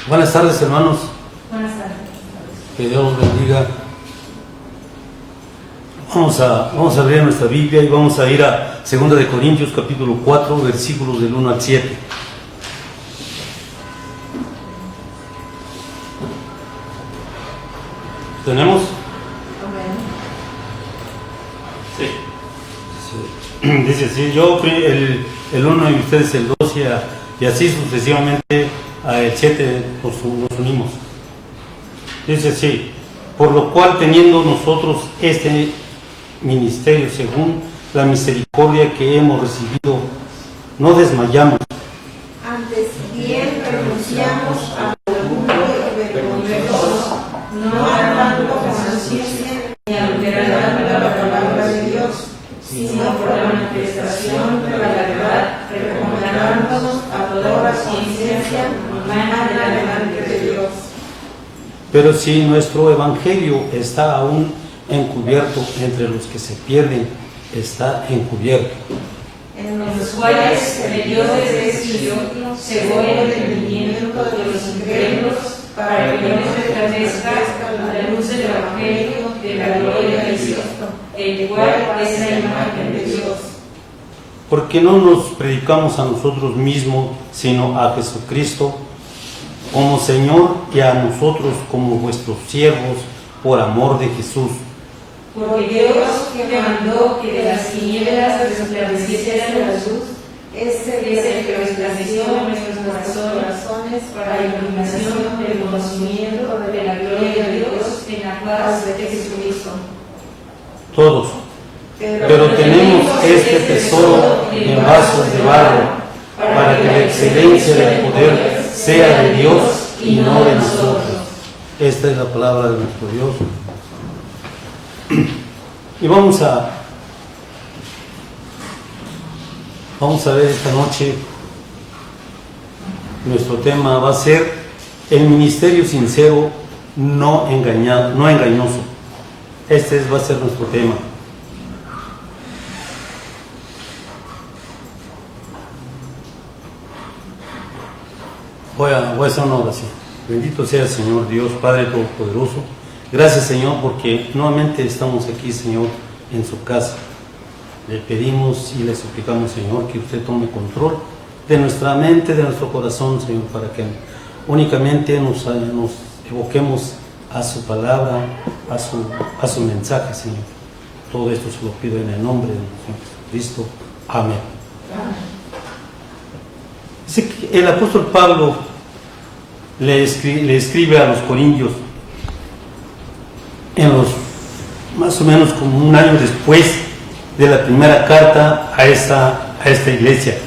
Buenas tardes, hermanos. Buenas tardes. Que Dios los bendiga. Vamos a abrir nuestra Biblia y vamos a ir a 2 de Corintios capítulo 4, versículos del 1 al 7. ¿Tenemos? Sí. Dice así, yo el 1 y ustedes el 2 y así sucesivamente el 7 nos unimos. Dice así, por lo cual teniendo nosotros este ministerio según la misericordia que hemos recibido, no desmayamos. Antes bien renunciamos a lo vergonzoso, no hablando con conciencia ni alterando la palabra de Dios, sino por la manifestación de la verdad, recomendándonos a toda conciencia humana delante de Dios. Pero si nuestro evangelio está aún encubierto entre los que se pierden, está encubierto, En los cuales el Dios de este siglo cegó el entendimiento de los incrédulos para que no resplandezca la luz del evangelio de la gloria de Cristo, el cual es la imagen de Dios. porque no nos predicamos a nosotros mismos, sino a Jesucristo como Señor y a nosotros como vuestros siervos por amor de Jesús. Porque Dios que mandó que de las tinieblas resplandeciera la luz, es el que resplandeció en nuestros corazones para la iluminación del conocimiento de la gloria de Dios en la paz de Jesucristo. Todos. Pero tenemos este tesoro en vasos de barro, para que la excelencia del poder sea de Dios y no de nosotros. Esta es la palabra de nuestro Dios. Y vamos a ver esta noche, nuestro tema va a ser el ministerio sincero, no engañoso. Este va a ser nuestro tema. Voy a hacer una oración. Bendito sea el Señor Dios, Padre Todopoderoso. Gracias, Señor, porque nuevamente estamos aquí, Señor, en su casa. Le pedimos y le suplicamos, Señor, que usted tome control de nuestra mente, de nuestro corazón, Señor, para que únicamente nos evoquemos a su palabra, a su mensaje, Señor. Todo esto se lo pido en el nombre de nuestro Cristo. Amén. Dice que el apóstol Pablo le escribe a los corintios más o menos como un año después de la primera carta a esta iglesia.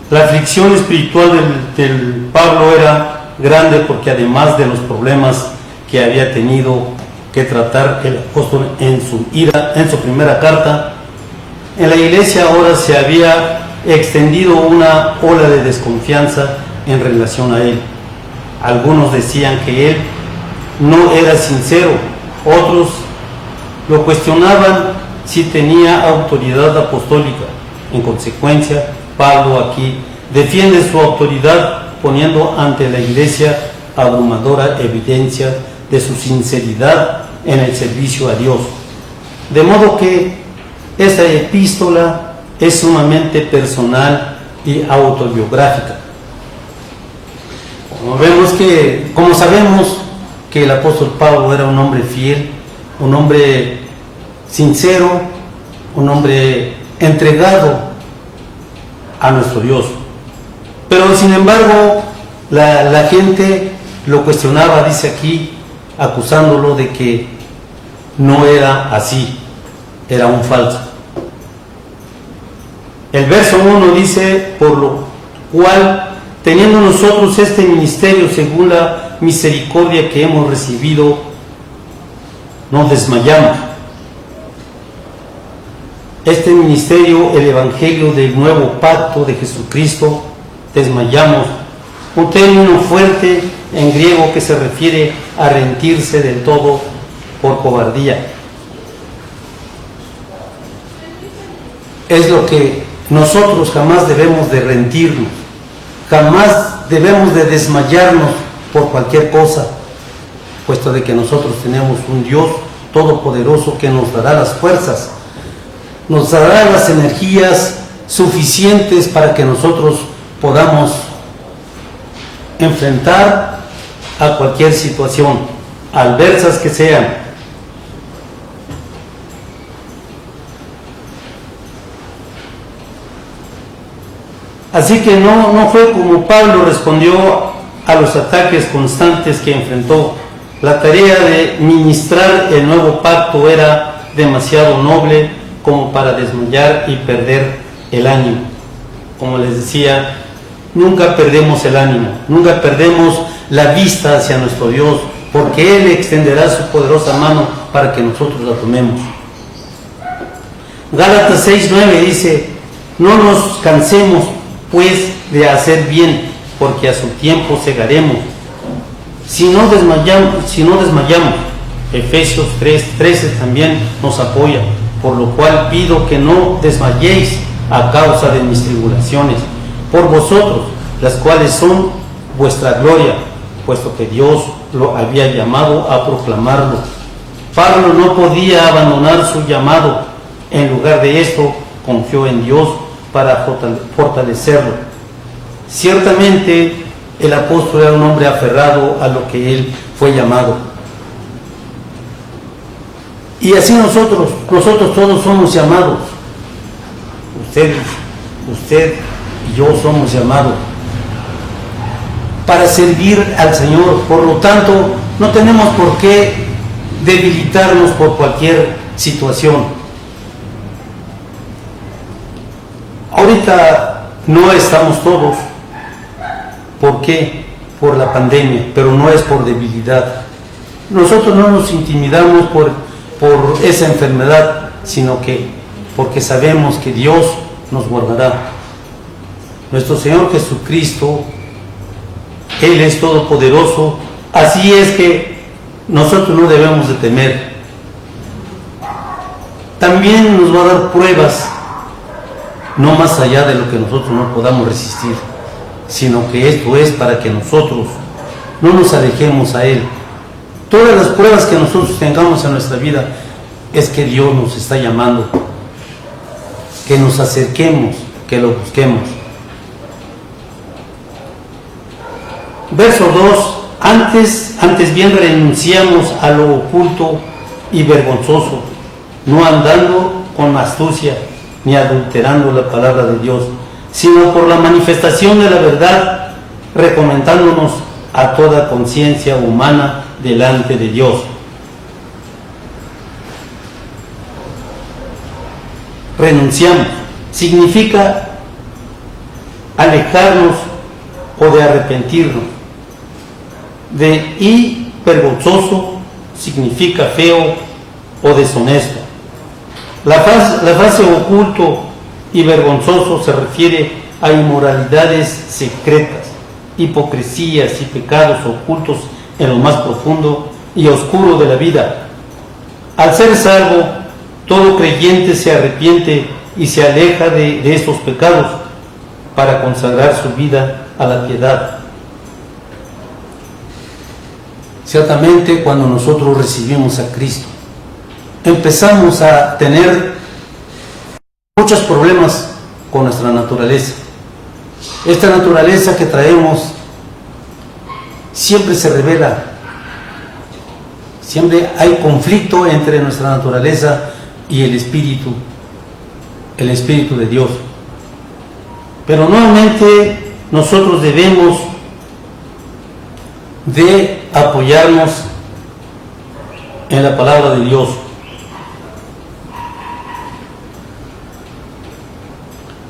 La aflicción espiritual del Pablo era grande, porque además de los problemas que había tenido que tratar el apóstol en su primera carta, en la iglesia ahora se había extendido una ola de desconfianza en relación a él. Algunos decían que él no era sincero, otros lo cuestionaban si tenía autoridad apostólica. En consecuencia, Pablo aquí defiende su autoridad poniendo ante la iglesia abrumadora evidencia de su sinceridad en el servicio a Dios. De modo que esta epístola es sumamente personal y autobiográfica. Como sabemos que el apóstol Pablo era un hombre fiel, un hombre sincero, un hombre entregado a nuestro Dios. Pero sin embargo, la gente lo cuestionaba, dice aquí, acusándolo de que no era así, era un falso. El verso 1 dice, por lo cual, teniendo nosotros este ministerio según la misericordia que hemos recibido, no desmayamos. Este ministerio, el evangelio del nuevo pacto de Jesucristo, desmayamos, un término fuerte en griego que se refiere a rendirse del todo por cobardía. Es lo que nosotros jamás debemos de rendirnos, Jamás debemos de desmayarnos por cualquier cosa, puesto de que nosotros tenemos un Dios todopoderoso que nos dará las fuerzas, nos dará las energías suficientes para que nosotros podamos enfrentar a cualquier situación, adversas que sean. Así que no fue como Pablo respondió a los ataques constantes que enfrentó. La tarea de ministrar el nuevo pacto era demasiado noble como para desmayar y perder el ánimo. Como les decía, nunca perdemos el ánimo, nunca perdemos la vista hacia nuestro Dios, porque Él extenderá su poderosa mano para que nosotros la tomemos. Gálatas 6:9 dice: no nos cansemos pues de hacer bien, porque a su tiempo segaremos, si no desmayamos. Efesios 3:13 también nos apoya, por lo cual pido que no desmayéis a causa de mis tribulaciones, por vosotros, las cuales son vuestra gloria, puesto que Dios lo había llamado a proclamarlo. Pablo no podía abandonar su llamado. En lugar de esto, confió en Dios para fortalecerlo. Ciertamente, el apóstol era un hombre aferrado a lo que él fue llamado. Y así nosotros todos somos llamados. Usted y yo somos llamados para servir al Señor. Por lo tanto, no tenemos por qué debilitarnos por cualquier situación. Ahorita no estamos todos. ¿Por qué? Por la pandemia, pero no es por debilidad. Nosotros no nos intimidamos por esa enfermedad, sino que porque sabemos que Dios nos guardará. Nuestro Señor Jesucristo, Él es todopoderoso, así es que nosotros no debemos de temer. También nos va a dar pruebas, no más allá de lo que nosotros no podamos resistir, sino que esto es para que nosotros no nos alejemos a Él. Todas las pruebas que nosotros tengamos en nuestra vida es que Dios nos está llamando, que nos acerquemos, que lo busquemos. Verso 2: antes bien renunciamos a lo oculto y vergonzoso, no andando con astucia ni adulterando la palabra de Dios, sino por la manifestación de la verdad, recomendándonos a toda conciencia humana delante de Dios. Renunciamos significa alejarnos o de arrepentirnos. Y vergonzoso significa feo o deshonesto. La frase oculto y vergonzoso se refiere a inmoralidades secretas, hipocresías y pecados ocultos en lo más profundo y oscuro de la vida. Al ser salvo, todo creyente se arrepiente y se aleja de estos pecados para consagrar su vida a la piedad. Ciertamente, cuando nosotros recibimos a Cristo, empezamos a tener muchos problemas con nuestra naturaleza. Esta naturaleza que traemos siempre se revela, siempre hay conflicto entre nuestra naturaleza y el Espíritu de Dios. Pero nuevamente nosotros debemos de apoyarnos en la palabra de Dios.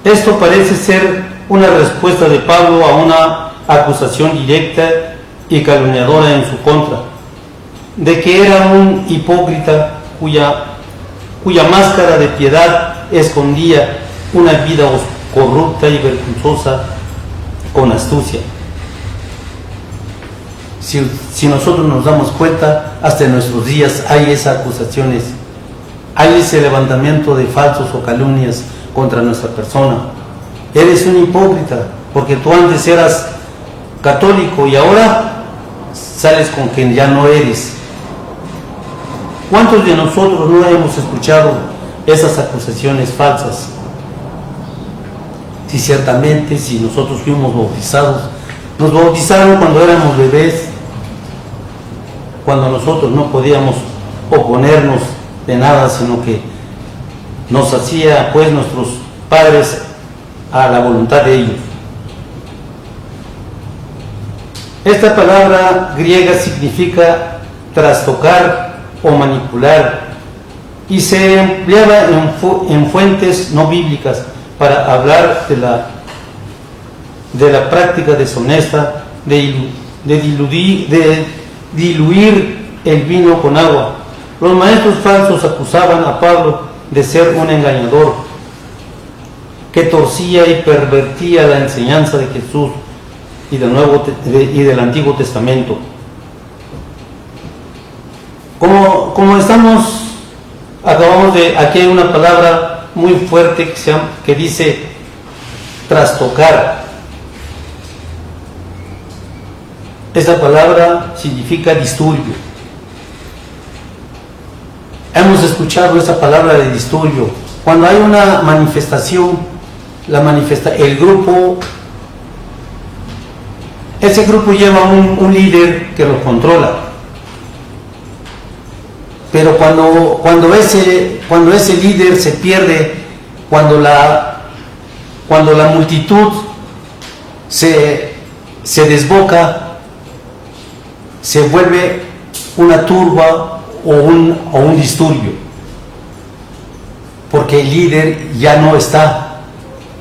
Esto parece ser una respuesta de Pablo a una acusación directa y calumniadora en su contra, de que era un hipócrita cuya máscara de piedad escondía una vida corrupta y vergonzosa con astucia. Si nosotros nos damos cuenta, hasta en nuestros días hay esas acusaciones, hay ese levantamiento de falsos o calumnias contra nuestra persona. Eres un hipócrita, porque tú antes eras católico y ahora sales con quien ya no eres. ¿Cuántos de nosotros no hemos escuchado esas acusaciones falsas? Si ciertamente, si nosotros fuimos bautizados, nos bautizaron cuando éramos bebés, cuando nosotros no podíamos oponernos de nada, sino que nos hacía pues nuestros padres a la voluntad de ellos. Esta palabra griega significa trastocar o manipular y se empleaba en fuentes no bíblicas para hablar de la práctica deshonesta de diluir el vino con agua. Los maestros falsos acusaban a Pablo de ser un engañador que torcía y pervertía la enseñanza de Jesús y del Antiguo Testamento. Como acabamos de, aquí hay una palabra muy fuerte que dice trastocar. Esa palabra significa disturbio. Hemos escuchado esa palabra de disturbio. Cuando hay una manifestación, el grupo, ese grupo lleva un líder que lo controla. Pero cuando ese líder se pierde, cuando la multitud se desboca, se vuelve una turba o un disturbio, porque el líder ya no está,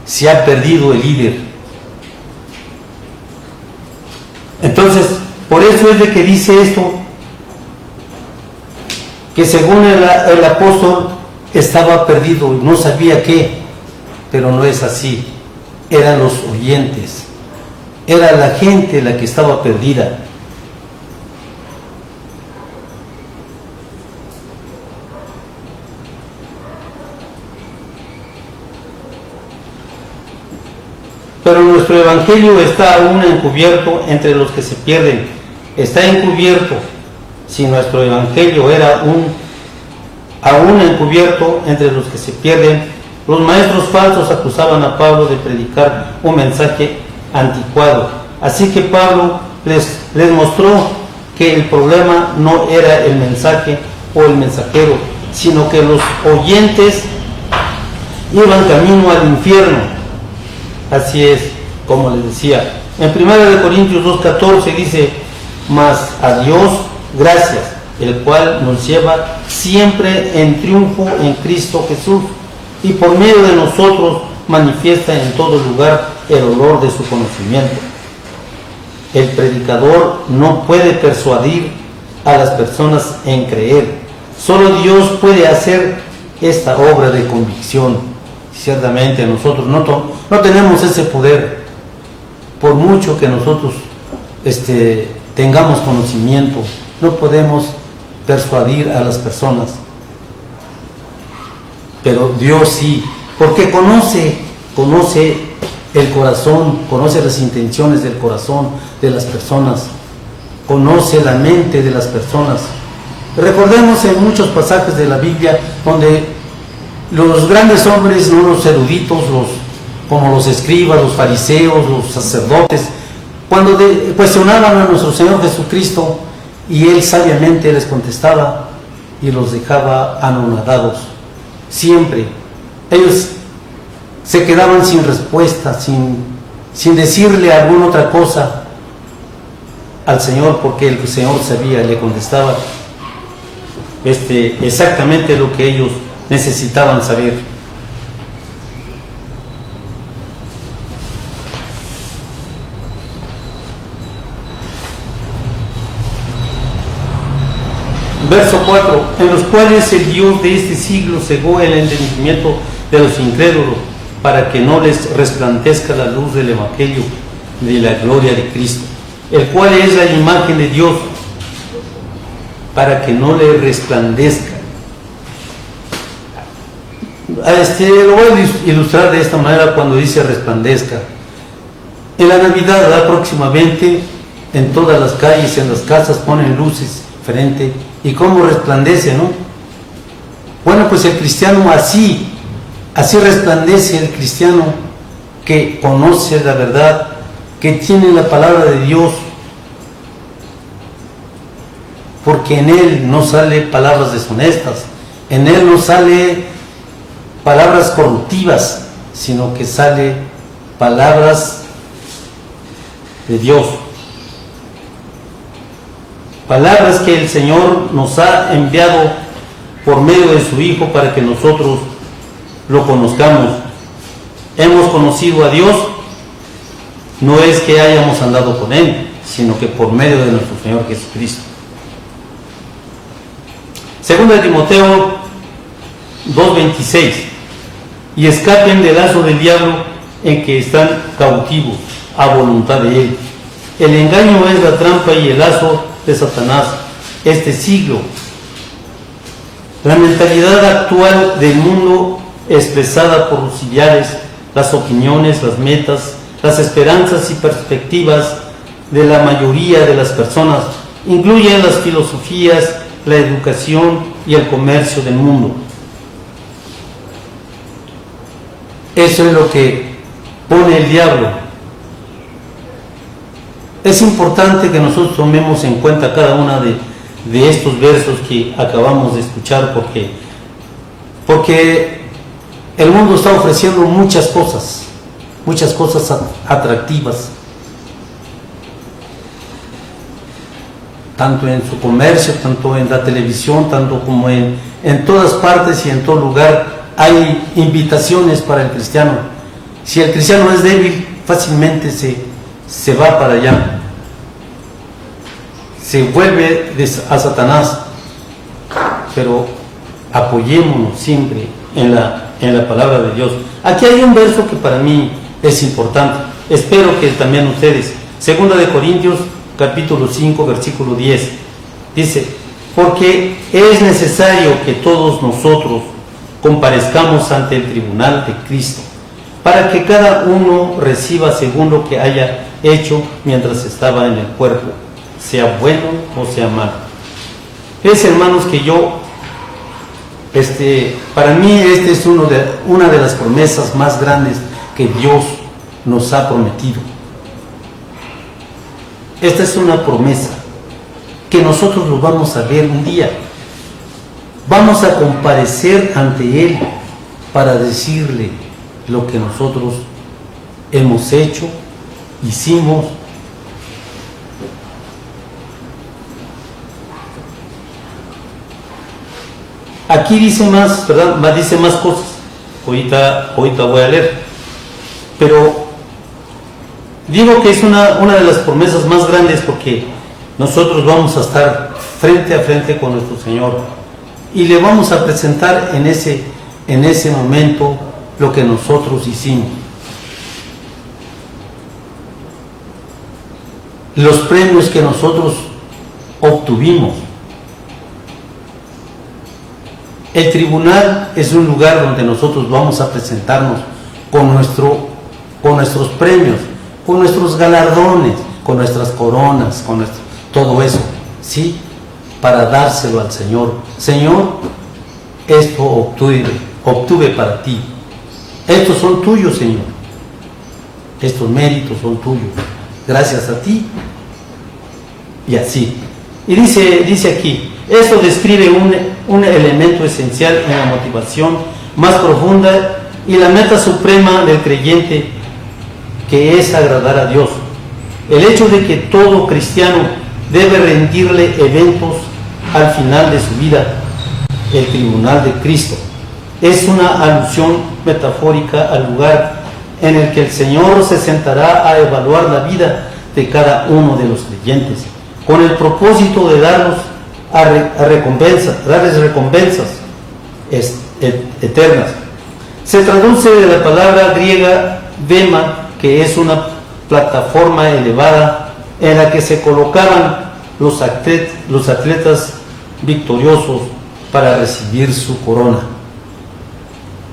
se ha perdido el líder. Entonces, por eso es de que dice esto, que según el apóstol estaba perdido, no sabía qué, pero no es así. Eran los oyentes, era la gente la que estaba perdida. Pero nuestro evangelio está aún encubierto entre los que se pierden. Está encubierto. Si nuestro evangelio era aún encubierto entre los que se pierden, los maestros falsos acusaban a Pablo de predicar un mensaje anticuado. Así que Pablo les mostró que el problema no era el mensaje o el mensajero, sino que los oyentes iban camino al infierno. Así es, como les decía. En 1 Corintios 2:14 dice: mas a Dios gracias, el cual nos lleva siempre en triunfo en Cristo Jesús, y por medio de nosotros manifiesta en todo lugar el olor de su conocimiento. El predicador no puede persuadir a las personas en creer. Solo Dios puede hacer esta obra de convicción. Ciertamente nosotros no tenemos ese poder, por mucho que nosotros tengamos conocimiento, no podemos persuadir a las personas, pero Dios sí, porque conoce el corazón, conoce las intenciones del corazón de las personas, conoce la mente de las personas. Recordemos en muchos pasajes de la Biblia donde los grandes hombres, no los eruditos, como los escribas, los fariseos, los sacerdotes, cuando cuestionaban a nuestro Señor Jesucristo, y Él sabiamente les contestaba y los dejaba anonadados. Siempre. Ellos se quedaban sin respuesta, sin decirle alguna otra cosa al Señor, porque el Señor sabía, le contestaba exactamente lo que ellos necesitaban saber. Verso 4: en los cuales el Dios de este siglo cegó el entendimiento de los incrédulos, para que no les resplandezca la luz del Evangelio de la gloria de Cristo, el cual es la imagen de Dios, para que no le resplandezca. Lo voy a ilustrar de esta manera cuando dice resplandezca. En la Navidad, ¿verdad? Próximamente, en todas las calles, en las casas, ponen luces diferentes. ¿Y cómo resplandece, no? Bueno, pues el cristiano así resplandece el cristiano que conoce la verdad, que tiene la palabra de Dios, porque en él no sale palabras deshonestas, en él no sale palabras corruptivas, sino que sale palabras de Dios, palabras que el Señor nos ha enviado por medio de su Hijo para que nosotros lo conozcamos. Hemos conocido a Dios, no es que hayamos andado con Él, sino que por medio de nuestro Señor Jesucristo. Segunda de Timoteo 2:26: y escapen del lazo del diablo en que están cautivos a voluntad de Él. El engaño es la trampa y el lazo de Satanás, este siglo. La mentalidad actual del mundo, expresada por los ideales, las opiniones, las metas, las esperanzas y perspectivas de la mayoría de las personas, incluyen las filosofías, la educación y el comercio del mundo. Eso es lo que pone el diablo. Es importante que nosotros tomemos en cuenta cada una de estos versos que acabamos de escuchar, porque el mundo está ofreciendo muchas cosas atractivas, tanto en su comercio, tanto en la televisión, tanto como en todas partes y en todo lugar hay invitaciones para el cristiano. Si el cristiano es débil, fácilmente se va para allá, se vuelve a Satanás. Pero apoyémonos siempre en la palabra de Dios. Aquí hay un verso que para mí es importante, espero que también ustedes. Segunda de Corintios capítulo 5 versículo 10 dice: porque es necesario que todos nosotros comparezcamos ante el tribunal de Cristo, para que cada uno reciba según lo que haya hecho mientras estaba en el cuerpo, sea bueno o sea malo. Es, hermanos, que para mí es una de las promesas más grandes que Dios nos ha prometido. Esta es una promesa que nosotros lo vamos a ver un día. Vamos a comparecer ante Él para decirle lo que nosotros hemos hecho, hicimos. Aquí dice más, ¿verdad? Dice más cosas. Ahorita voy a leer. Pero digo que es una de las promesas más grandes, porque nosotros vamos a estar frente a frente con nuestro Señor y le vamos a presentar en ese momento lo que nosotros hicimos, los premios que nosotros obtuvimos. El tribunal es un lugar donde nosotros vamos a presentarnos con nuestros premios, con nuestros galardones, con nuestras coronas, con todo eso, ¿sí? Para dárselo al Señor. Señor, esto obtuve para ti. Estos son tuyos, Señor. Estos méritos son tuyos. Gracias a ti. Y así. Y dice aquí, esto describe un elemento esencial en la motivación más profunda y la meta suprema del creyente, que es agradar a Dios. El hecho de que todo cristiano debe rendirle eventos al final de su vida, el tribunal de Cristo, es una alusión metafórica al lugar en el que el Señor se sentará a evaluar la vida de cada uno de los creyentes, con el propósito de darles recompensas eternas. Se traduce de la palabra griega bema, que es una plataforma elevada en la que se colocaban los atletas victoriosos para recibir su corona.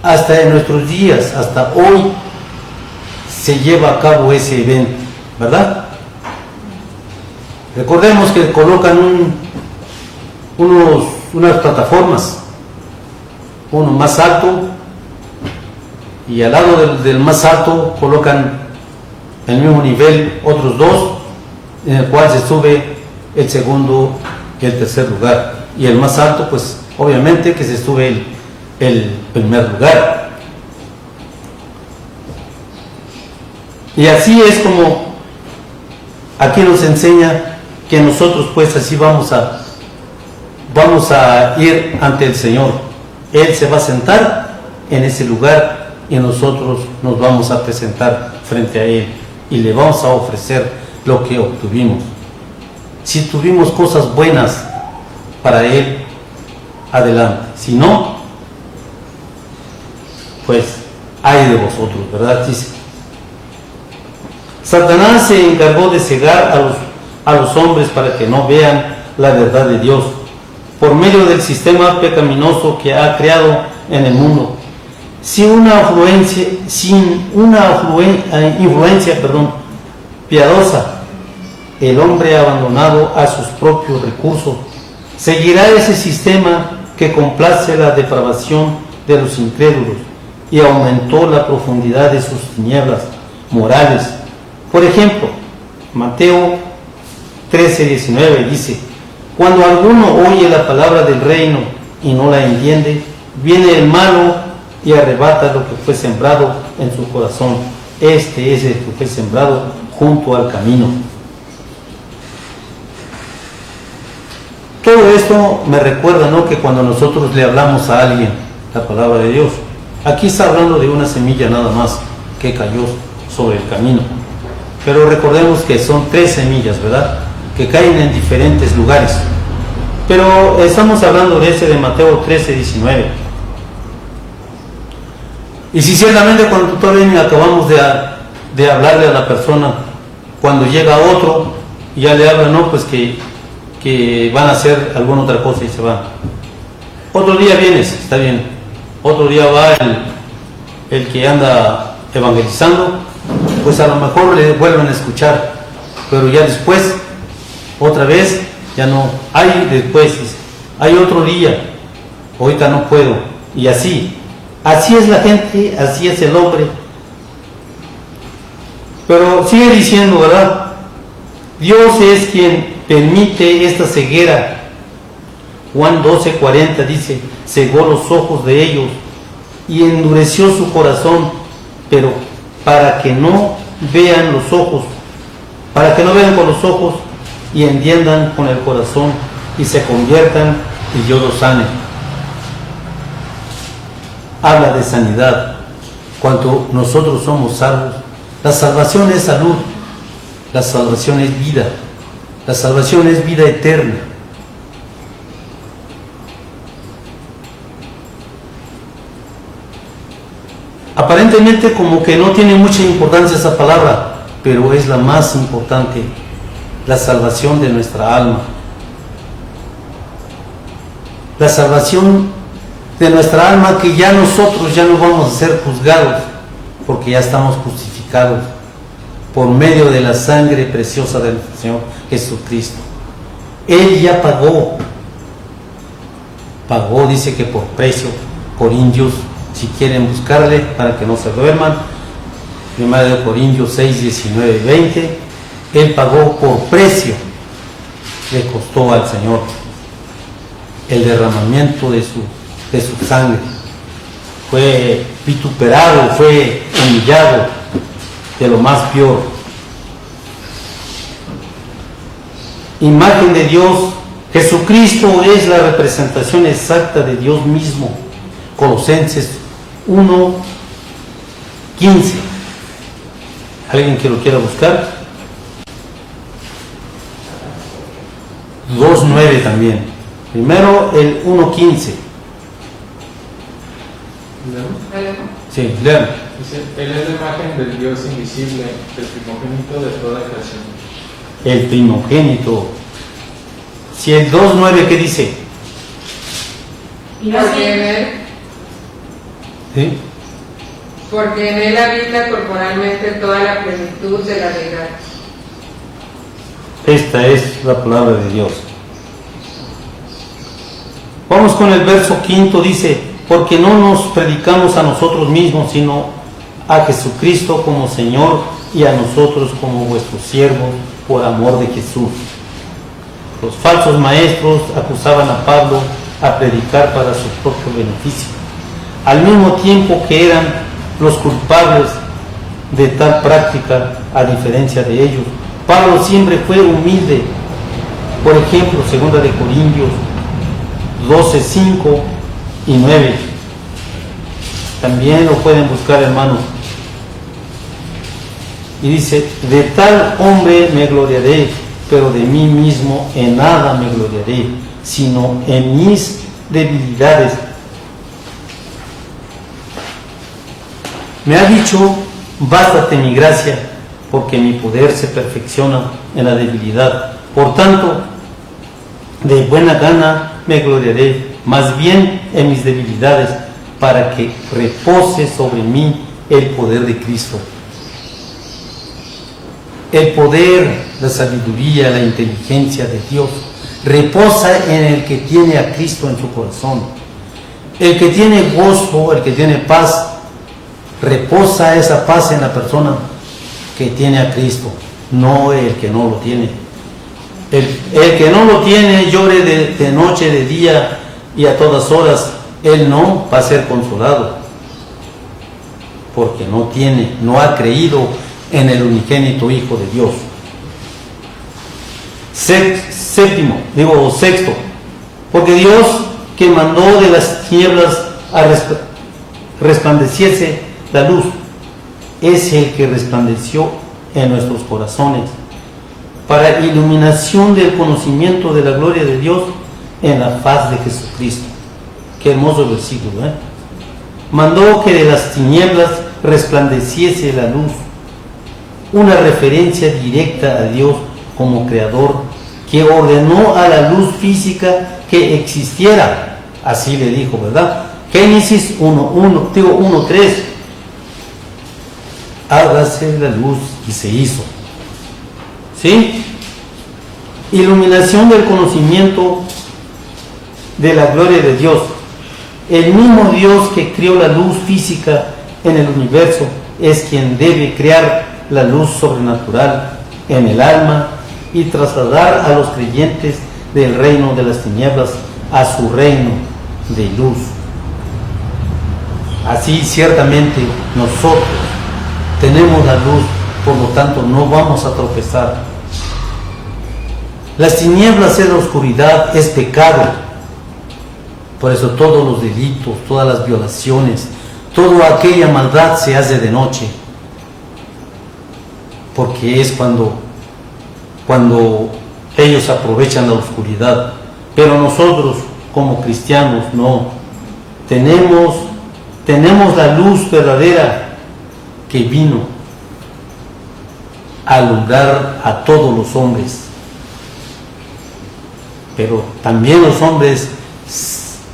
Hasta en nuestros días, hasta hoy, se lleva a cabo ese evento. ¿verdad? Recordemos que colocan unas plataformas, uno más alto, y al lado del más alto colocan el mismo nivel otros dos, en el cual se sube el segundo y el tercer lugar, y el más alto pues obviamente que se sube el primer lugar. Y así es como aquí nos enseña que nosotros pues así vamos a ir ante el Señor. Él se va a sentar en ese lugar y nosotros nos vamos a presentar frente a Él y le vamos a ofrecer lo que obtuvimos. Si tuvimos cosas buenas para Él, adelante. Si no, pues ay de vosotros, ¿verdad? Dice. Satanás se encargó de cegar a los hombres para que no vean la verdad de Dios por medio del sistema pecaminoso que ha creado en el mundo. Sin una influencia piadosa, el hombre abandonado a sus propios recursos seguirá ese sistema que complace la depravación de los incrédulos y aumentó la profundidad de sus tinieblas morales. Por ejemplo, Mateo 13:19 dice: cuando alguno oye la palabra del reino y no la entiende, viene el malo y arrebata lo que fue sembrado en su corazón. Este es el que fue sembrado junto al camino. Todo esto me recuerda, ¿no?, que cuando nosotros le hablamos a alguien la palabra de Dios, aquí está hablando de una semilla nada más que cayó sobre el camino. Pero recordemos que son 3 semillas, ¿verdad?, que caen en diferentes lugares. Pero estamos hablando de ese de Mateo 13:19. Y si ciertamente cuando todavía acabamos de hablarle a la persona, cuando llega otro, ya le hablan, no, pues que van a hacer alguna otra cosa y se van. Otro día vienes, está bien. Otro día va el que anda evangelizando, pues a lo mejor le vuelven a escuchar, pero ya después, otra vez, ya no. Hay después, hay otro día, ahorita no puedo. Y así es la gente, así es el hombre. Pero sigue diciendo, ¿verdad? Dios es quien permite esta ceguera. Juan 12:40 dice: cegó los ojos de ellos y endureció su corazón, pero para que no vean los ojos, para que no vean con los ojos y entiendan con el corazón y se conviertan y yo los sane. Habla de sanidad. Cuando nosotros somos salvos, la salvación es salud, la salvación es vida, la salvación es vida eterna. Aparentemente como que no tiene mucha importancia esa palabra, pero es la más importante, la salvación de nuestra alma. La salvación de nuestra alma, que ya nosotros ya no vamos a ser juzgados, porque ya estamos justificados por medio de la sangre preciosa del Señor Jesucristo. Él ya pagó, dice que por precio, Corintios, si quieren buscarle para que no se duerman, 1 Corintios 6, 19 y 20, Él pagó por precio, le costó al Señor el derramamiento de su sangre. Fue vituperado, fue humillado de lo más peor. Imagen de Dios, Jesucristo es la representación exacta de Dios mismo. Colosenses 1:15. ¿Alguien que lo quiera buscar? 2:9 también. Primero el 1:15. Sí, lean. Dice: Él es la imagen del Dios invisible, el primogénito de toda creación. El primogénito. Si el 2:9, ¿qué dice? Porque en él, ¿Sí? porque en él habita corporalmente toda la plenitud de la deidad. Esta es la palabra de Dios. Vamos con el verso 5, dice: porque no nos predicamos a nosotros mismos, sino a Jesucristo como Señor y a nosotros como vuestros siervos por amor de Jesús. Los falsos maestros acusaban a Pablo a predicar para su propio beneficio, al mismo tiempo que eran los culpables de tal práctica. A diferencia de ellos, Pablo siempre fue humilde. Por ejemplo, 2 de Corintios 12, 5 y 9. También lo pueden buscar, hermanos. Y dice: de tal hombre me gloriaré, pero de mí mismo en nada me gloriaré, sino en mis debilidades. Me ha dicho: bástate mi gracia, porque mi poder se perfecciona en la debilidad. Por tanto, de buena gana me gloriaré, más bien en mis debilidades, para que repose sobre mí el poder de Cristo. El poder, la sabiduría, la inteligencia de Dios reposa en el que tiene a Cristo en su corazón. El que tiene gozo, el que tiene paz, reposa esa paz en la persona que tiene a Cristo, no el que no lo tiene. El que no lo tiene, llore de noche, de día y a todas horas, él no va a ser consolado, porque no ha creído en el unigénito Hijo de Dios. Sexto, porque Dios, que mandó de las tinieblas a resplandeciese la luz, es el que resplandeció en nuestros corazones para iluminación del conocimiento de la gloria de Dios en la faz de Jesucristo. Qué hermoso versículo, ¿eh? Mandó que de las tinieblas resplandeciese la luz, una referencia directa a Dios como creador, que ordenó a la luz física que existiera. Así le dijo, ¿verdad? Génesis 1:3. Hágase la luz, y se hizo. ¿Sí? Iluminación del conocimiento de la gloria de Dios. El mismo Dios que creó la luz física en el universo es quien debe crear la luz sobrenatural en el alma y trasladar a los creyentes del reino de las tinieblas a su reino de luz. Así ciertamente nosotros tenemos la luz, por lo tanto no vamos a tropezar. Las tinieblas es la oscuridad, es pecado. Por eso todos los delitos, todas las violaciones, toda aquella maldad se hace de noche. Porque es cuando ellos aprovechan la oscuridad. Pero nosotros como cristianos no. Tenemos la luz verdadera que vino a alumbrar a todos los hombres. Pero también los hombres,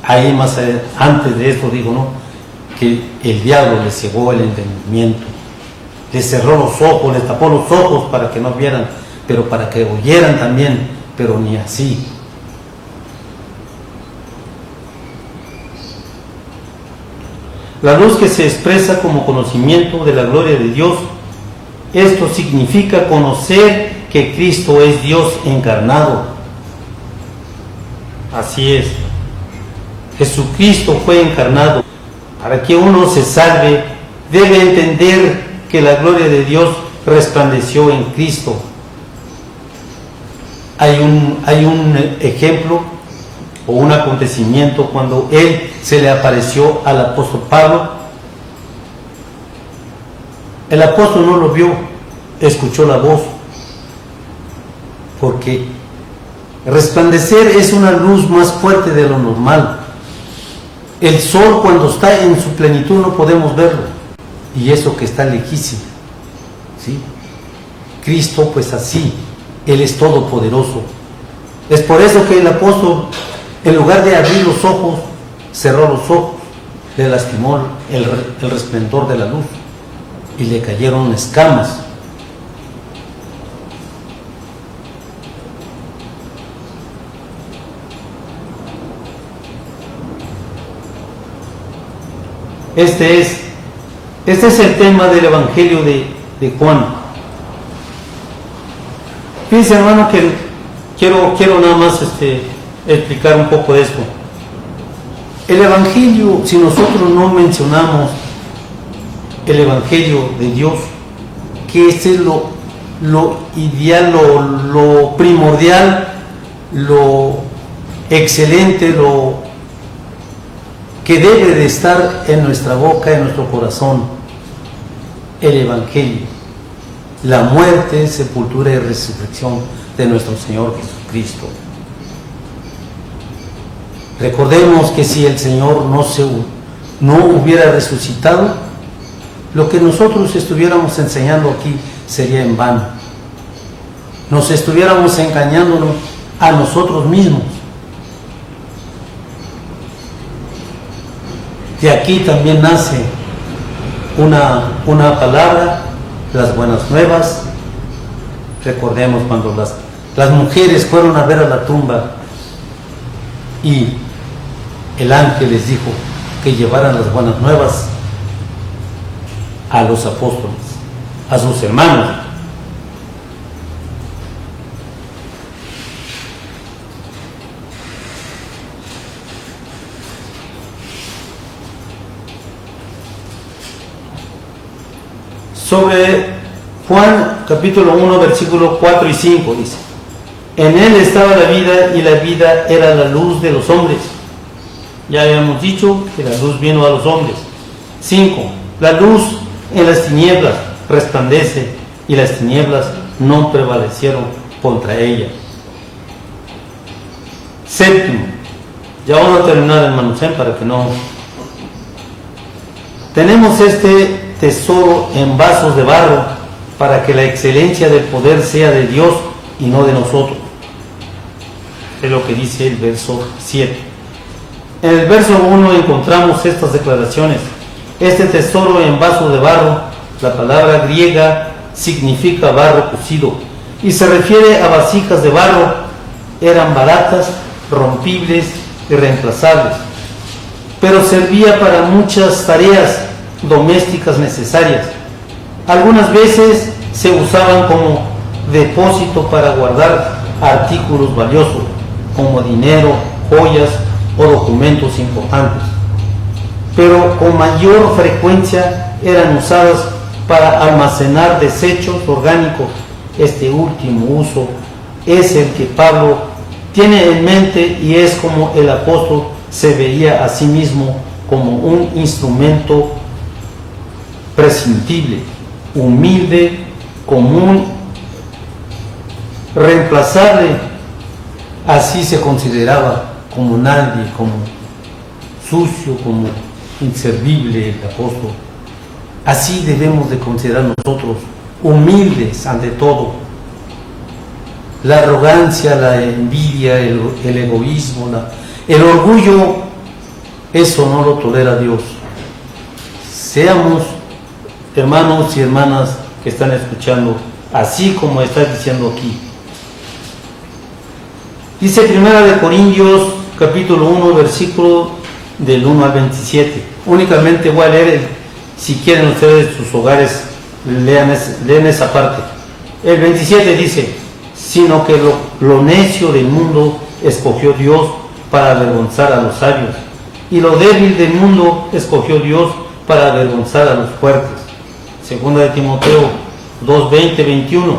ahí más antes de esto digo, ¿no?, que el diablo les cegó el entendimiento, les cerró los ojos, les tapó los ojos para que no vieran, pero para que oyeran también, pero ni así. La luz que se expresa como conocimiento de la gloria de Dios, esto significa conocer que Cristo es Dios encarnado. Así es. Jesucristo fue encarnado. Para que uno se salve, debe entender que la gloria de Dios resplandeció en Cristo. Hay un ejemplo o un acontecimiento cuando Él se le apareció al apóstol Pablo. El apóstol no lo vio, escuchó la voz, porque resplandecer es una luz más fuerte de lo normal. El sol, cuando está en su plenitud, no podemos verlo, y eso que está lejísimo, ¿sí? Cristo, pues así, Él es todopoderoso. Es por eso que el apóstol, en lugar de abrir los ojos, cerró los ojos, le lastimó el resplandor de la luz y le cayeron escamas. Este es el tema del Evangelio de Juan. Fíjense, hermano, que quiero nada más explicar un poco de esto. El Evangelio, si nosotros no mencionamos el Evangelio de Dios, que es lo ideal, lo primordial, lo excelente, lo que debe de estar en nuestra boca, en nuestro corazón, el Evangelio, la muerte, sepultura y resurrección de nuestro Señor Jesucristo. Recordemos que si el Señor no hubiera resucitado, lo que nosotros estuviéramos enseñando aquí sería en vano. Nos estuviéramos engañándonos a nosotros mismos. De aquí también nace una palabra, las buenas nuevas. Recordemos cuando las mujeres fueron a ver a la tumba y el ángel les dijo que llevaran las buenas nuevas a los apóstoles, a sus hermanos. Sobre Juan capítulo 1 versículo 4 y 5 dice: en él estaba la vida y la vida era la luz de los hombres. Ya habíamos dicho que la luz vino a los hombres. 5. La luz en las tinieblas resplandece y las tinieblas no prevalecieron contra ella. 7. Ya vamos a terminar, hermanos, para que no... Tenemos este tesoro en vasos de barro para que la excelencia del poder sea de Dios y no de nosotros. Es lo que dice el verso 7. En el verso 1 encontramos estas declaraciones. Este tesoro en vaso de barro, la palabra griega significa barro cocido y se refiere a vasijas de barro. Eran baratas, rompibles y reemplazables, pero servía para muchas tareas domésticas necesarias. Algunas veces se usaban como depósito para guardar artículos valiosos, como dinero, joyas o documentos importantes, pero con mayor frecuencia eran usadas para almacenar desechos orgánicos. Este último uso es el que Pablo tiene en mente y es como el apóstol se veía a sí mismo, como un instrumento prescindible, humilde, común, reemplazable. Así se consideraba, como nadie, como sucio, como inservible el apóstol. Así debemos de considerar nosotros, humildes ante todo. La arrogancia, la envidia, el egoísmo, el orgullo, eso no lo tolera Dios. Seamos, hermanos y hermanas que están escuchando, así como está diciendo aquí. Dice 1 Corintios capítulo 1 versículo del 1 al 27. Únicamente voy a leer, si quieren ustedes en sus hogares, lean esa parte. El 27 dice: sino que lo necio del mundo escogió Dios para avergonzar a los sabios, y lo débil del mundo escogió Dios para avergonzar a los fuertes. Segunda de Timoteo 2, 20, 21.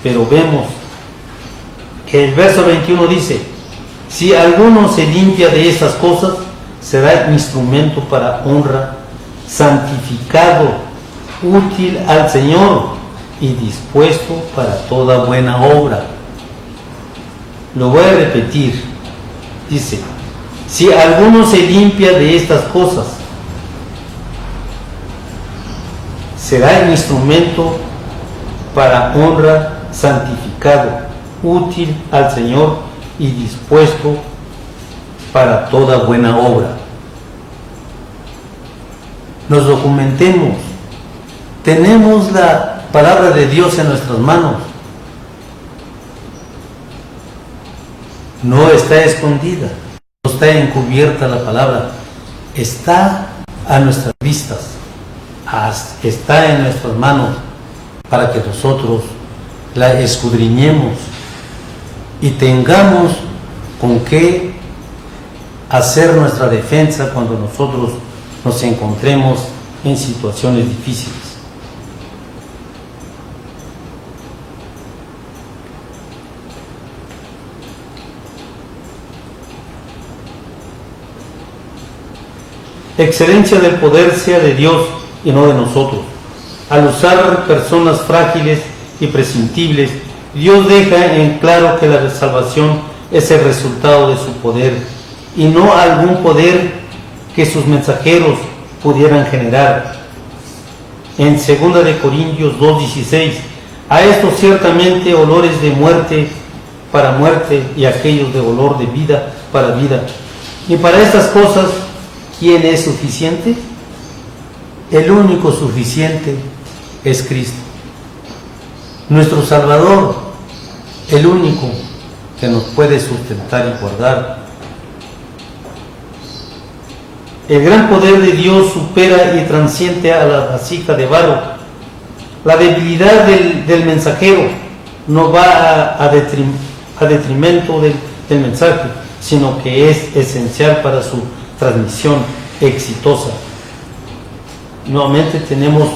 Pero vemos que el verso 21 dice: si alguno se limpia de estas cosas, será instrumento para honra, santificado, útil al Señor y dispuesto para toda buena obra. Lo voy a repetir. Dice: si alguno se limpia de estas cosas, será el instrumento para honra, santificado, útil al Señor y dispuesto para toda buena obra. Nos documentemos. Tenemos la palabra de Dios en nuestras manos. No está escondida, no está encubierta la palabra. Está a nuestras vistas, está en nuestras manos para que nosotros la escudriñemos y tengamos con qué hacer nuestra defensa cuando nosotros nos encontremos en situaciones difíciles. Excelencia del poder sea de Dios y no de nosotros. Al usar personas frágiles y prescindibles, Dios deja en claro que la salvación es el resultado de su poder y no algún poder que sus mensajeros pudieran generar. En 2 Corintios 2:16, a estos ciertamente olores de muerte para muerte y aquellos de olor de vida para vida. Y para estas cosas, ¿quién es suficiente? El único suficiente es Cristo, nuestro Salvador, el único que nos puede sustentar y guardar. El gran poder de Dios supera y transciende a la vasija de barro. La debilidad del mensajero no va a detrimento del mensaje, sino que es esencial para su transmisión exitosa. Nuevamente tenemos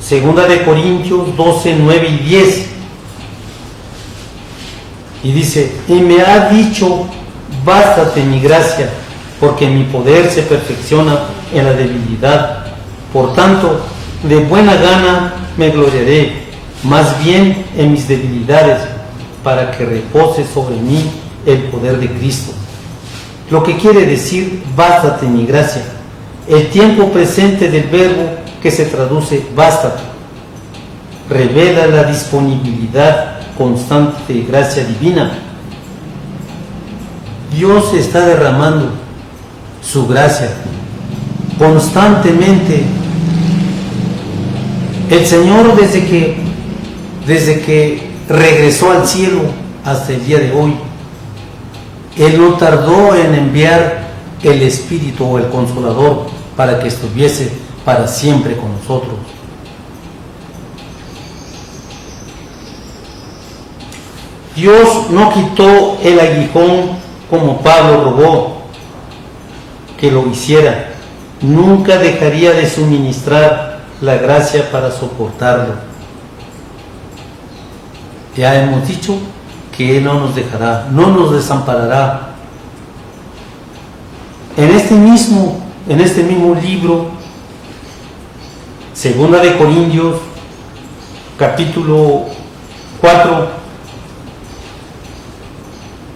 2 Corintios 12, 9 y 10. Y dice, y me ha dicho, bástate mi gracia, porque mi poder se perfecciona en la debilidad. Por tanto, de buena gana me gloriaré, más bien en mis debilidades, para que repose sobre mí el poder de Cristo. Lo que quiere decir, bástate mi gracia, el tiempo presente del verbo que se traduce bástate, revela la disponibilidad constante de gracia divina. Dios está derramando su gracia constantemente. El Señor desde que regresó al cielo hasta el día de hoy, Él no tardó en enviar el Espíritu o el Consolador para que estuviese para siempre con nosotros. Dios no quitó el aguijón como Pablo rogó que lo hiciera. Nunca dejaría de suministrar la gracia para soportarlo. Ya hemos dicho que Él no nos dejará, no nos desamparará. En este mismo libro, 2 Corintios, capítulo 4,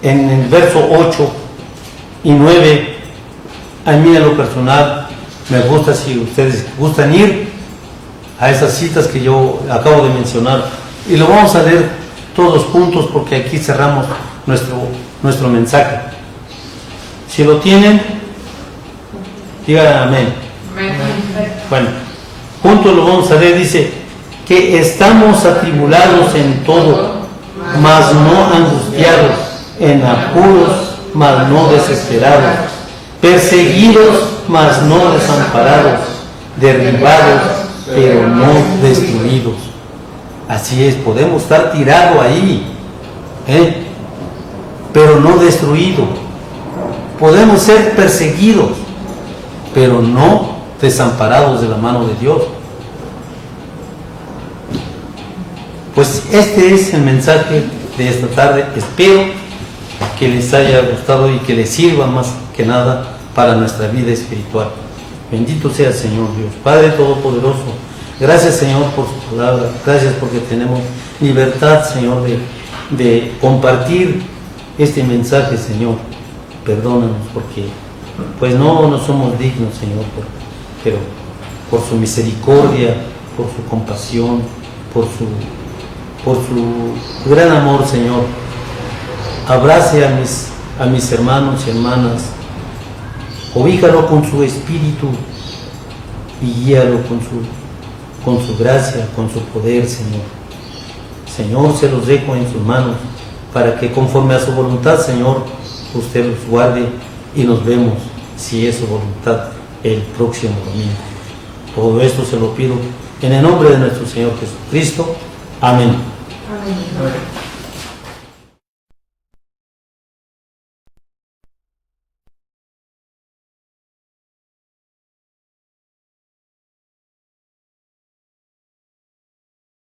en el verso 8 y 9, a mí en lo personal me gusta, si ustedes gustan ir a esas citas que yo acabo de mencionar, y lo vamos a leer todos juntos porque aquí cerramos nuestro mensaje. Si lo tienen, digan amén. Bueno, juntos lo vamos a leer. Dice que estamos atribulados en todo, mas no angustiados, en apuros, mas no desesperados, perseguidos, mas no desamparados, derribados, pero no destruidos. Así es, podemos estar tirados ahí, pero no destruidos. Podemos ser perseguidos, pero no desamparados de la mano de Dios. Pues este es el mensaje de esta tarde. Espero que les haya gustado y que les sirva más que nada para nuestra vida espiritual. Bendito sea el Señor Dios, Padre Todopoderoso. Gracias, Señor, por su palabra. Gracias porque tenemos libertad, Señor, de compartir este mensaje, Señor. Perdónanos porque pues no somos dignos, Señor, pero por su misericordia, por su compasión, por su gran amor, Señor, abrace a mis hermanos y hermanas, cobíjalo con su espíritu y guíalo con su gracia, con su poder, Señor. Señor, se los dejo en sus manos para que conforme a su voluntad, Señor, usted los guarde y nos vemos, si es su voluntad, el próximo domingo. Todo esto se lo pido en el nombre de nuestro Señor Jesucristo. Amén. Amén.